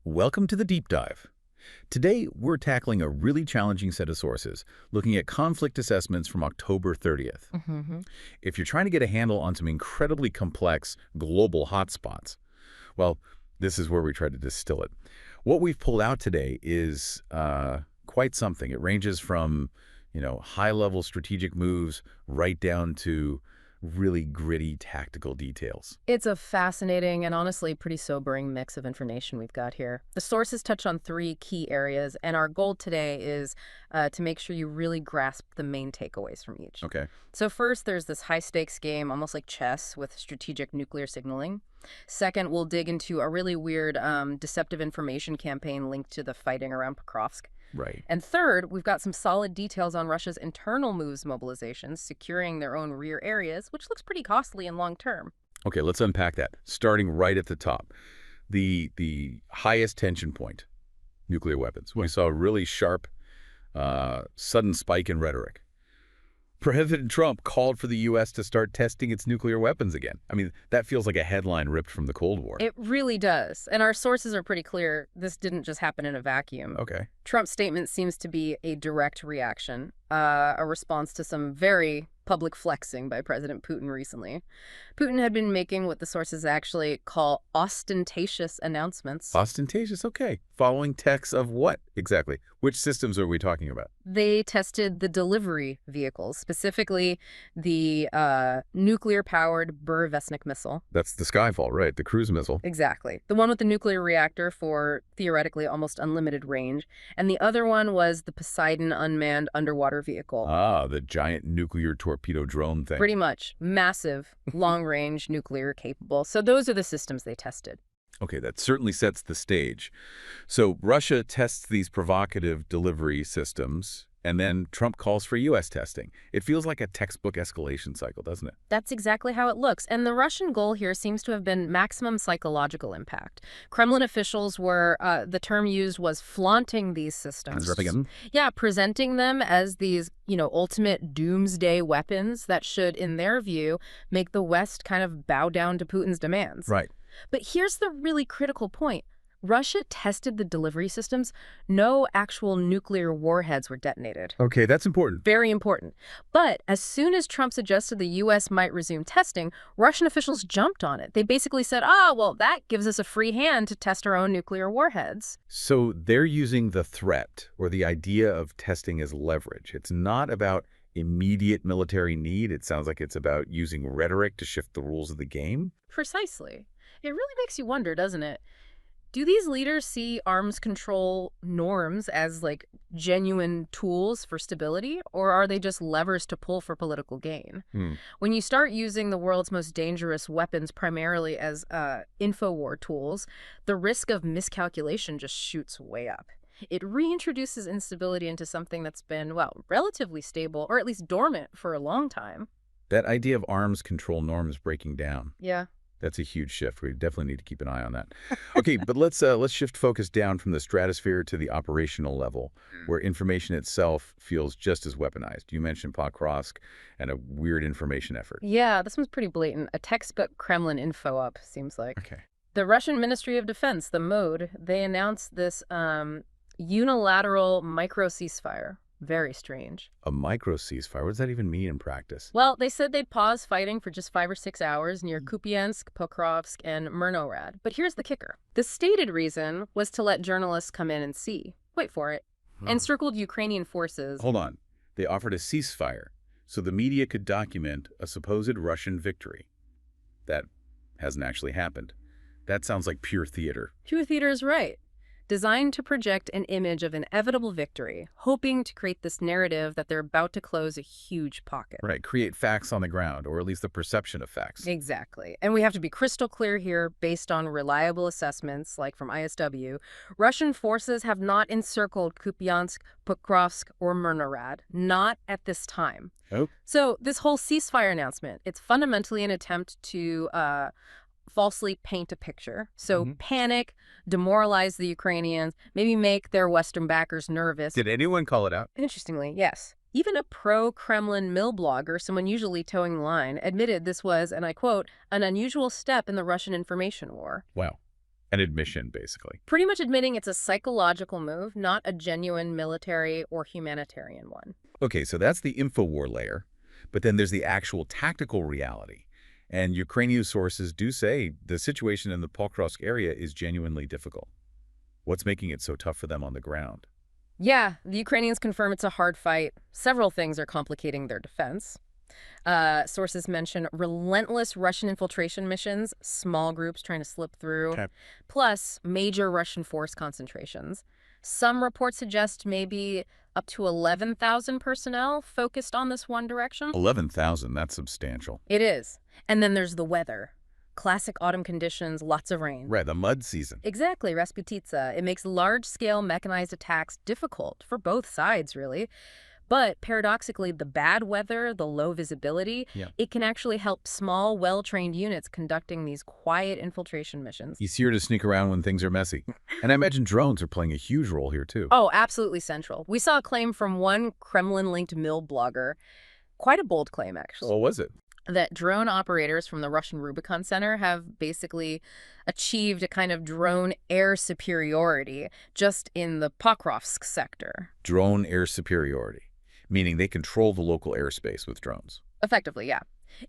Welcome to the Deep Dive. Today, we're tackling a really challenging set of sources, looking at conflict assessments from October 30th. If you're trying to get a handle on some incredibly complex global hotspots, well, this is where we try to distill it. What we've pulled out today is quite something. It ranges from, high-level strategic moves right down to really gritty tactical details. It's a fascinating and honestly pretty sobering mix of information we've got here. The sources touch on three key areas, and our goal today is to make sure you really grasp the main takeaways from each. Okay. So first, there's this high-stakes game, almost like chess, with strategic nuclear signaling. Second, we'll dig into a really weird deceptive information campaign linked to the fighting around Pokrovsk. Right. And third, we've got some solid details on Russia's internal moves mobilizations, securing their own rear areas, which looks pretty costly in long term. Okay, let's unpack that. Starting right at the top, the highest tension point, nuclear weapons. We saw a really sharp, sudden spike in rhetoric. President Trump called for the U.S. to start testing its nuclear weapons again. I mean, that feels like a headline ripped from the Cold War. It really does. And our sources are pretty clear. This didn't just happen in a vacuum. Okay. Trump's statement seems to be a direct reaction, a response to some very public flexing by President Putin recently. Putin had been making what the sources actually call ostentatious announcements. Ostentatious, okay. Following texts of what exactly? Which systems are we talking about? They tested the delivery vehicles, specifically the nuclear-powered Burevestnik missile. That's the Skyfall, right? The cruise missile. Exactly. The one with the nuclear reactor for theoretically almost unlimited range. And the other one was the Poseidon unmanned underwater vehicle. Ah, the giant nuclear torpedo drone thing. Pretty much. Massive, long-range, nuclear capable. So those are the systems they tested. Okay, that certainly sets the stage. So Russia tests these provocative delivery systems, and then Trump calls for U.S. testing. It feels like a textbook escalation cycle, doesn't it? That's exactly how it looks. And the Russian goal here seems to have been maximum psychological impact. Kremlin officials were, the term used was flaunting these systems. Yeah, presenting them as these, ultimate doomsday weapons that should, in their view, make the West kind of bow down to Putin's demands. Right. But here's the really critical point. Russia tested the delivery systems. No actual nuclear warheads were detonated. Okay, that's important. Very important. But as soon as Trump suggested the U.S. might resume testing, Russian officials jumped on it. They basically said, well, that gives us a free hand to test our own nuclear warheads. So they're using the threat or the idea of testing as leverage. It's not about immediate military need. It sounds like it's about using rhetoric to shift the rules of the game. Precisely. It really makes you wonder, doesn't it? Do these leaders see arms control norms as, genuine tools for stability, or are they just levers to pull for political gain? When you start using the world's most dangerous weapons primarily as info-war tools, the risk of miscalculation just shoots way up. It reintroduces instability into something that's been, relatively stable, or at least dormant for a long time. That idea of arms control norms breaking down. Yeah. That's a huge shift. We definitely need to keep an eye on that. Okay, but let's shift focus down from the stratosphere to the operational level, where information itself feels just as weaponized. You mentioned Pokrovsk and a weird information effort. Yeah, this one's pretty blatant. A textbook Kremlin info up, seems like. Okay. The Russian Ministry of Defense, the MOD, they announced this unilateral micro-ceasefire. Very strange. A micro-ceasefire? What does that even mean in practice? Well, they said they'd pause fighting for just 5 or 6 hours near Kupiansk, Pokrovsk, and Myrnorad. But here's the kicker. The stated reason was to let journalists come in and see. Wait for it. Encircled Ukrainian forces. Hold on. They offered a ceasefire so the media could document a supposed Russian victory. That hasn't actually happened. That sounds like pure theater. Pure theater is right. Designed to project an image of inevitable victory, hoping to create this narrative that they're about to close a huge pocket. Right, create facts on the ground, or at least the perception of facts. Exactly. And we have to be crystal clear here, based on reliable assessments, like from ISW, Russian forces have not encircled Kupiansk, Pokrovsk, or Myrnorad. Not at this time. Oh. So this whole ceasefire announcement, it's fundamentally an attempt to falsely paint a picture. So panic, demoralize the Ukrainians, maybe make their Western backers nervous. Did anyone call it out? Interestingly, yes. Even a pro-Kremlin mill blogger, someone usually towing the line, admitted this was, and I quote, an unusual step in the Russian information war. Wow. An admission, basically. Pretty much admitting it's a psychological move, not a genuine military or humanitarian one. Okay, so that's the infowar layer, but then there's the actual tactical reality. And Ukrainian sources do say the situation in the Pokrovsk area is genuinely difficult. What's making it so tough for them on the ground? Yeah, the Ukrainians confirm it's a hard fight. Several things are complicating their defense. Sources mention relentless Russian infiltration missions, small groups trying to slip through, Okay. plus major Russian force concentrations. Some reports suggest maybe up to 11,000 personnel focused on this one direction. 11,000, that's substantial. It is. And then there's the weather. Classic autumn conditions, lots of rain. Right, the mud season. Exactly, Rasputitsa. It makes large-scale mechanized attacks difficult for both sides, really. But paradoxically, the bad weather, the low visibility, Yeah. it can actually help small, well-trained units conducting these quiet infiltration missions. Easier to sneak around when things are messy. And I imagine drones are playing a huge role here, too. Oh, absolutely central. We saw a claim from one Kremlin-linked mill blogger, quite a bold claim, actually, What was it? that drone operators from the Russian Rubicon Center have basically achieved a kind of drone air superiority just in the Pokrovsk sector. Drone air superiority, meaning they control the local airspace with drones. Effectively, yeah.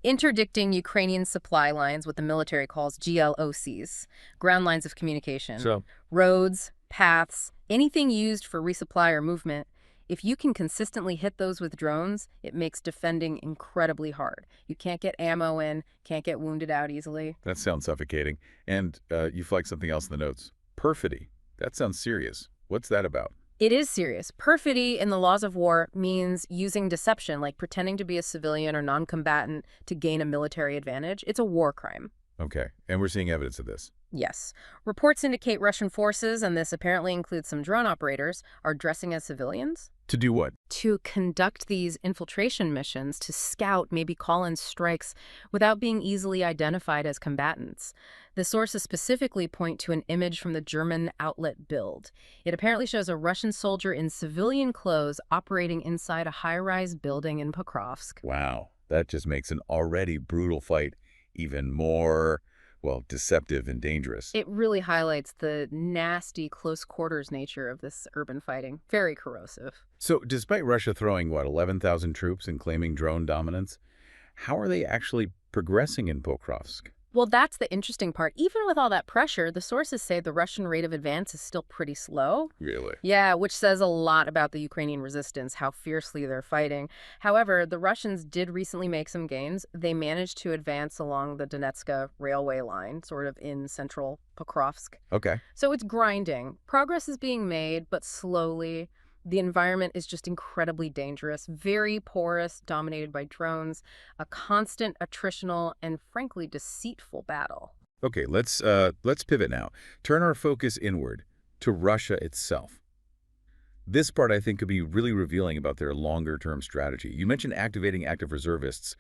Interdicting Ukrainian supply lines, what the military calls GLOCs, ground lines of communication, So, roads, paths, anything used for resupply or movement. If you can consistently hit those with drones, it makes defending incredibly hard. You can't get ammo in, can't get wounded out easily. that sounds suffocating. And you flagged something else in the notes. Perfidy. That sounds serious. What's that about? It is serious. Perfidy in the laws of war means using deception, like pretending to be a civilian or non-combatant to gain a military advantage. It's a war crime. Okay, and we're seeing evidence of this. Yes. Reports indicate Russian forces, and this apparently includes some drone operators, are dressing as civilians To do what? to conduct these infiltration missions, to scout, maybe call in strikes, without being easily identified as combatants. The sources specifically point to an image from the German outlet Bild. It apparently shows a Russian soldier in civilian clothes operating inside a high-rise building in Pokrovsk. Wow, that just makes an already brutal fight even more, well, deceptive and dangerous. It really highlights the nasty, close-quarters nature of this urban fighting. Very corrosive. So, despite Russia throwing, 11,000 troops and claiming drone dominance, how are they actually progressing in Pokrovsk? Well, that's the interesting part. Even with all that pressure, the sources say the Russian rate of advance is still pretty slow. Really? Yeah, which says a lot about the Ukrainian resistance, how fiercely they're fighting. However, the Russians did recently make some gains. They managed to advance along the Donetsk railway line, sort of in central Pokrovsk. Okay. So it's grinding. Progress is being made, but slowly. The environment is just incredibly dangerous, very porous, dominated by drones, a constant attritional and frankly deceitful battle. Okay, let's pivot now. Turn our focus inward to Russia itself. This part, I think, could be really revealing about their longer-term strategy. You mentioned activating active reservists,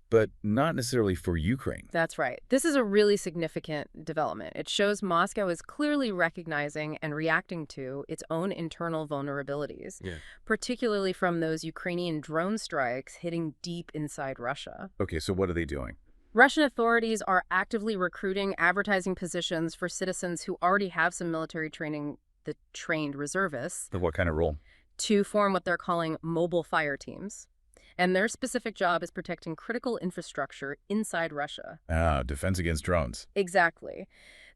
but not necessarily for Ukraine. That's right. This is a really significant development. It shows Moscow is clearly recognizing and reacting to its own internal vulnerabilities, particularly from those Ukrainian drone strikes hitting deep inside Russia. Okay, so what are they doing? Russian authorities are actively recruiting advertising positions for citizens who already have some military training, the trained reservists, What kind of role? to form what they're calling mobile fire teams. And their specific job is protecting critical infrastructure inside Russia. Defense against drones. Exactly.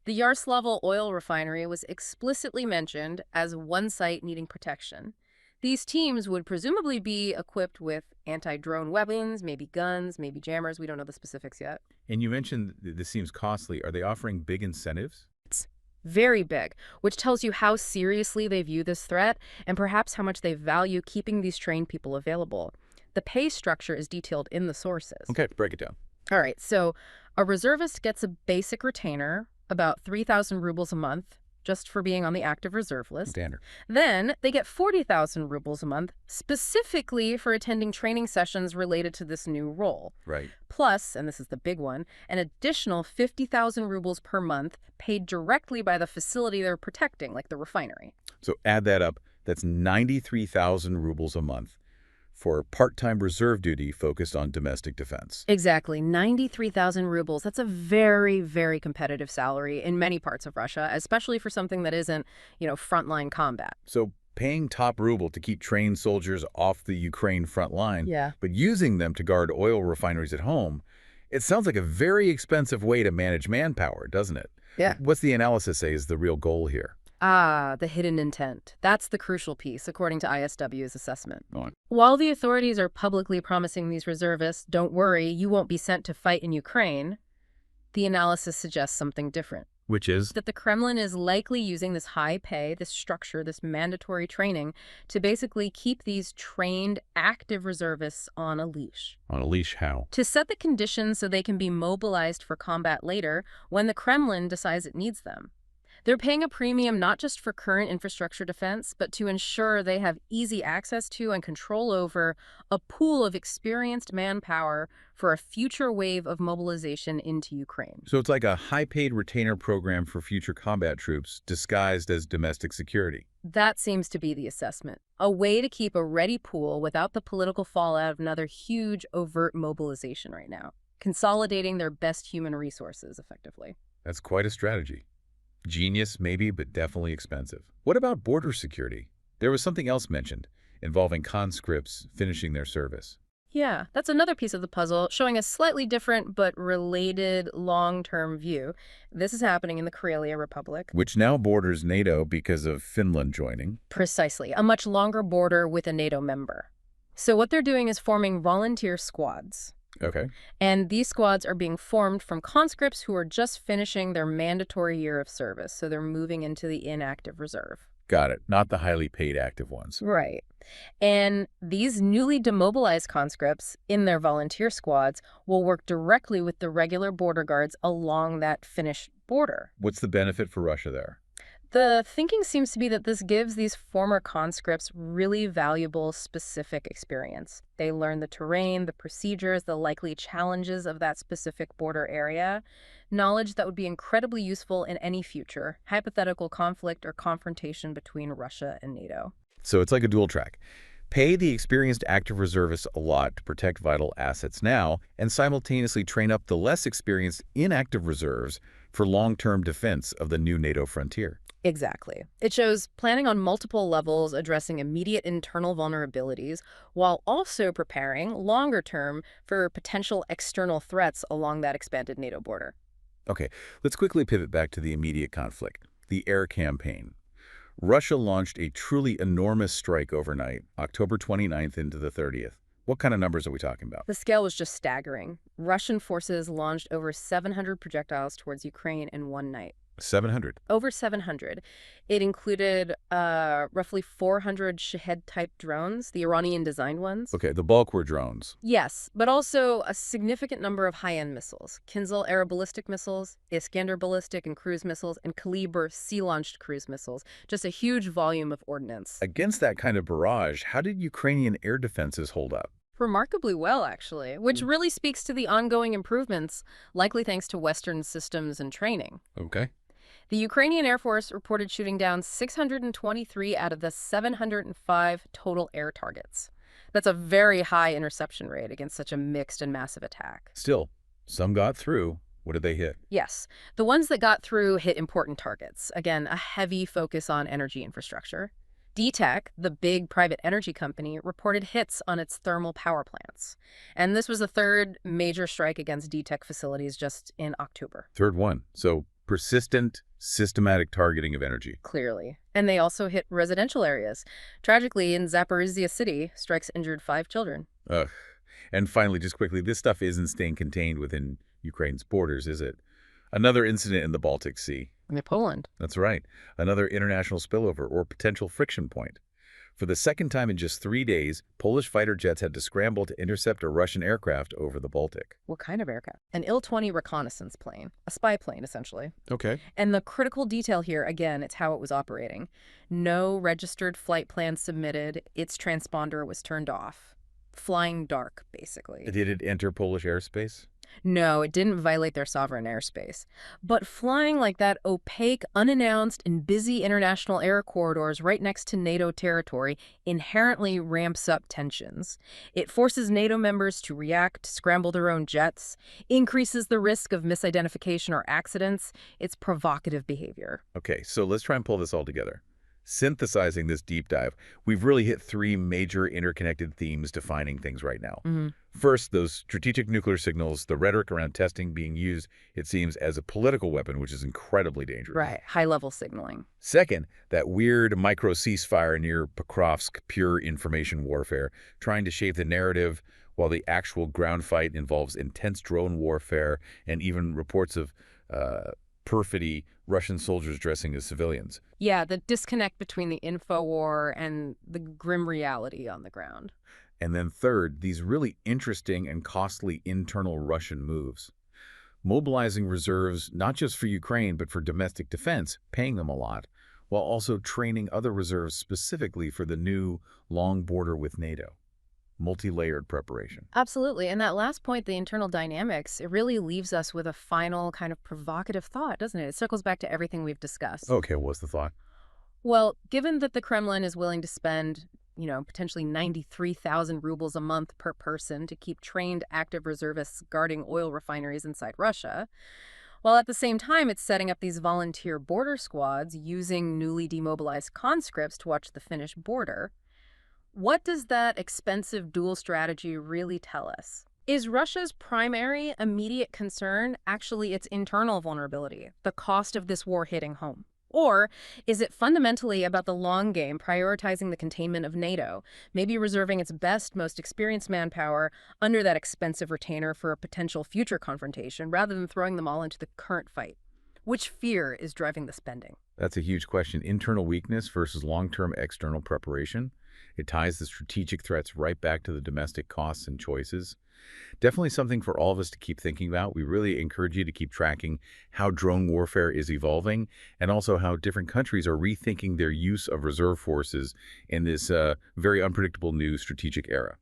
The Yaroslavl oil refinery was explicitly mentioned as one site needing protection. These teams would presumably be equipped with anti-drone weapons, maybe guns, maybe jammers. We don't know the specifics yet. And you mentioned this seems costly. Are they offering big incentives? Very big, which tells you how seriously they view this threat and perhaps how much they value keeping these trained people available. The pay structure is detailed in the sources. Okay, break it down. All right, so a reservist gets a basic retainer, about 3,000 rubles a month, just for being on the active reserve list. Standard. Then they get 40,000 rubles a month, specifically for attending training sessions related to this new role. Right. Plus, and this is the big one, an additional 50,000 rubles per month paid directly by the facility they're protecting, like the refinery. So add that up. That's 93,000 rubles a month for part-time reserve duty focused on domestic defense. Exactly. 93,000 rubles. That's a very, very competitive salary in many parts of Russia, especially for something that isn't, frontline combat. So paying top ruble to keep trained soldiers off the Ukraine front line, Yeah. but using them to guard oil refineries at home, it sounds like a very expensive way to manage manpower, doesn't it? Yeah. What's the analysis say is the real goal here? Ah, the hidden intent. That's the crucial piece, according to ISW's assessment. Go on. While the authorities are publicly promising these reservists, don't worry, you won't be sent to fight in Ukraine, the analysis suggests something different. Which is? That the Kremlin is likely using this high pay, this structure, this mandatory training to basically keep these trained active reservists on a leash. On a leash how? To set the conditions so they can be mobilized for combat later when the Kremlin decides it needs them. They're paying a premium not just for current infrastructure defense, but to ensure they have easy access to and control over a pool of experienced manpower for a future wave of mobilization into Ukraine. So it's like a high-paid retainer program for future combat troops disguised as domestic security. That seems to be the assessment. A way to keep a ready pool without the political fallout of another huge overt mobilization right now, consolidating their best human resources effectively. That's quite a strategy. Genius, maybe, but definitely expensive. What about border security? There was something else mentioned, involving conscripts finishing their service. Yeah, that's another piece of the puzzle, showing a slightly different but related long-term view. This is happening in the Karelia Republic. Which now borders NATO because of Finland joining. Precisely, a much longer border with a NATO member. So what they're doing is forming volunteer squads. Okay. And these squads are being formed from conscripts who are just finishing their mandatory year of service, so they're moving into the inactive reserve. Got it. Not the highly paid active ones. Right. And these newly demobilized conscripts in their volunteer squads will work directly with the regular border guards along that Finnish border. What's the benefit for Russia there? The thinking seems to be that this gives these former conscripts really valuable, specific experience. They learn the terrain, the procedures, the likely challenges of that specific border area, knowledge that would be incredibly useful in any future hypothetical conflict or confrontation between Russia and NATO. So it's like a dual track. Pay the experienced active reservists a lot to protect vital assets now, and simultaneously train up the less experienced inactive reserves for long-term defense of the new NATO frontier. Exactly. It shows planning on multiple levels, addressing immediate internal vulnerabilities, while also preparing longer term for potential external threats along that expanded NATO border. Okay, let's quickly pivot back to the immediate conflict, the air campaign. Russia launched a truly enormous strike overnight, October 29th into the 30th. What kind of numbers are we talking about? The scale was just staggering. Russian forces launched over 700 projectiles towards Ukraine in one night. 700. Over 700. It included roughly 400 Shahed-type drones, the Iranian-designed ones. Okay, the bulk were drones. Yes, but also a significant number of high-end missiles. Kinzhal air ballistic missiles, Iskander ballistic and cruise missiles, and Kalibr sea-launched cruise missiles. Just a huge volume of ordnance. Against that kind of barrage, how did Ukrainian air defenses hold up? Remarkably well, actually, which really speaks to the ongoing improvements, likely thanks to Western systems and training. Okay. The Ukrainian Air Force reported shooting down 623 out of the 705 total air targets. That's a very high interception rate against such a mixed and massive attack. Still, some got through. What did they hit? Yes, the ones that got through hit important targets. Again, a heavy focus on energy infrastructure. DTEC, the big private energy company, reported hits on its thermal power plants. And this was the third major strike against DTEC facilities just in October. Third one. So persistent, systematic targeting of energy. Clearly. And they also hit residential areas. Tragically, in Zaporizhia city, strikes injured 5 children. Ugh. And finally, just quickly, this stuff isn't staying contained within Ukraine's borders, is it? Another incident in the Baltic Sea. In Poland. That's right. Another international spillover or potential friction point. For the second time in just 3 days, Polish fighter jets had to scramble to intercept a Russian aircraft over the Baltic. What kind of aircraft? An Il-20 reconnaissance plane. A spy plane, essentially. Okay. And the critical detail here, again, it's how it was operating. No registered flight plan submitted. Its transponder was turned off. Flying dark, basically. Did it enter Polish airspace? No, it didn't violate their sovereign airspace. But flying like that opaque, unannounced, and busy international air corridors right next to NATO territory inherently ramps up tensions. It forces NATO members to react, scramble their own jets, increases the risk of misidentification or accidents. It's provocative behavior. Okay, so let's try and pull this all together. Synthesizing this deep dive, we've really hit three major interconnected themes defining things right now. First, those strategic nuclear signals, the rhetoric around testing being used, it seems, as a political weapon, which is incredibly dangerous. Right, high-level signaling. Second, that weird micro ceasefire near Pokrovsk, pure information warfare, trying to shape the narrative while the actual ground fight involves intense drone warfare and even reports of Perfidy, Russian soldiers dressing as civilians. Yeah, the disconnect between the info war and the grim reality on the ground. And then third, these really interesting and costly internal Russian moves. Mobilizing reserves not just for Ukraine, but for domestic defense, paying them a lot, while also training other reserves specifically for the new long border with NATO. Multi-layered preparation. Absolutely. And that last point, the internal dynamics, it really leaves us with a final kind of provocative thought, doesn't it? It circles back to everything we've discussed. Okay, what's the thought? Well, given that the Kremlin is willing to spend, potentially 93,000 rubles a month per person to keep trained active reservists guarding oil refineries inside Russia, while at the same time it's setting up these volunteer border squads using newly demobilized conscripts to watch the Finnish border, what does that expensive dual strategy really tell us? Is Russia's primary immediate concern actually its internal vulnerability, the cost of this war hitting home? Or is it fundamentally about the long game, prioritizing the containment of NATO, maybe reserving its best, most experienced manpower under that expensive retainer for a potential future confrontation, rather than throwing them all into the current fight? Which fear is driving the spending? That's a huge question. Internal weakness versus long-term external preparation. It ties the strategic threats right back to the domestic costs and choices. Definitely something for all of us to keep thinking about. We really encourage you to keep tracking how drone warfare is evolving and also how different countries are rethinking their use of reserve forces in this very unpredictable new strategic era.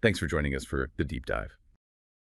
Thanks for joining us for the deep dive.